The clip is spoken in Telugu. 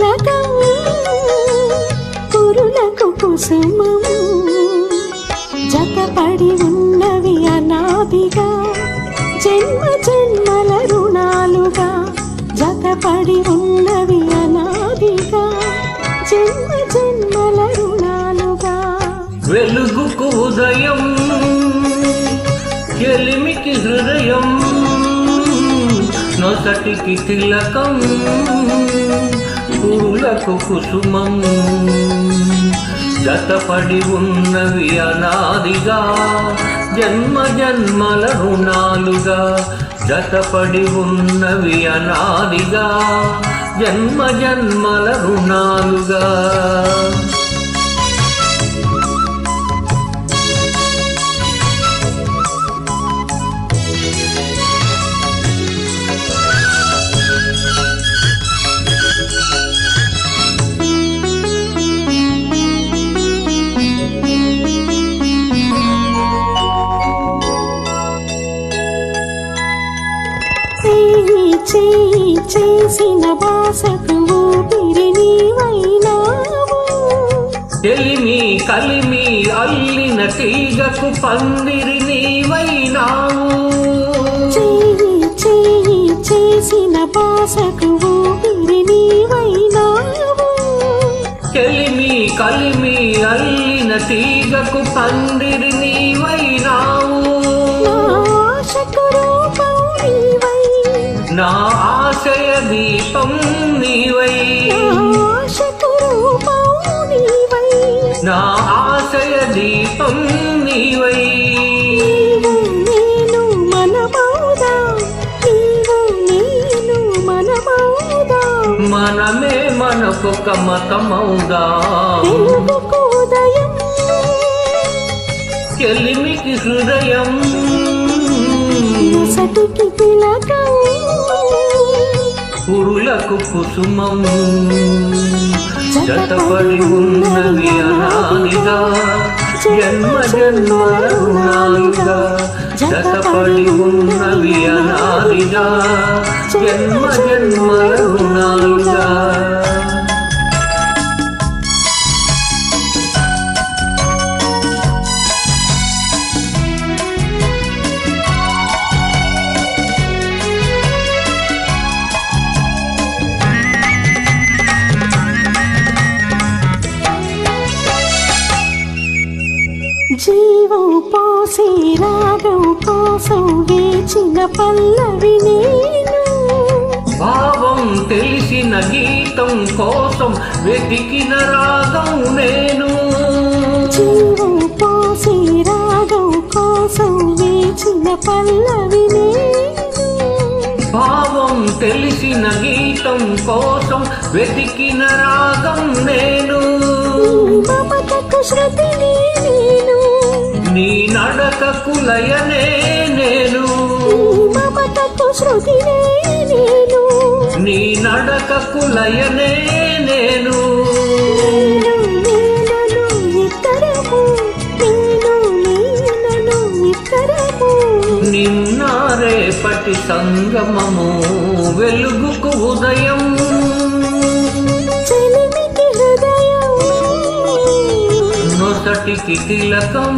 తిలకం కురులకు కుసుమం జతపడి ఉన్నవి అనాదిగా జన్మ జన్మల రుణాలుగా జతపడి ఉన్నవి అనాదిగా జన్మ జన్మల రుణాలుగా వెలుగుకు ఉదయం ఎలిమికి హృదయం నొసటికి తిలకం పూలకు కుసుమం జతపడి ఉన్నవి అనాదిగా జన్మ జన్మల రుణాలుగా జతపడి ఉన్నవి అనాదిగా జన్మ జన్మల రుణాలుగా చేసిన బాసకు ఊపిరి నీవైనావు తెలిమి కలిమి అల్లిన తీగకు పందిరి నీవైనావు చేసిన బాసకు ఊపిరి నీవైనావు తెలిమి కలిమి అల్లిన తీగకు పందిరి నీవైనావు నా ఆశయ దీపం నీవై నా ఆశయ దీపం నీవై నేను మనమౌదా నేను మనమౌదా మనమే మనకొక మతమౌదా ఉదయం చెలిమికి హృదయం సటికి తిలకం పురులకు కుసుమం జతపడి ఉన్నవి అనాదిగా జన్మ జన్మల రుణాలుగా జతపడి ఉన్నవి అనాదిగా జన్మ జన్మల రుణాలుగా జీవం పోసి రాగం కోసం వేచిన పల్లవి నేను భావం తెలిసిన గీతం కోసం వెతికిన రాగం నేను జీవం పోసి రాగం కోసం వేచిన పల్లవి నేను భావం తెలిసిన గీతం కోసం వెతికిన రాగం నేను మమతకు శృతిని నేను నీ నడకకు లయనే నేను మమతకు శృతిని నేను నీ నడకకు లయనే నేను నిన్న రేపటి సంగమము వెలుగుకు ఉదయం చెలిమికి హృదయం నొసటికి తిలకం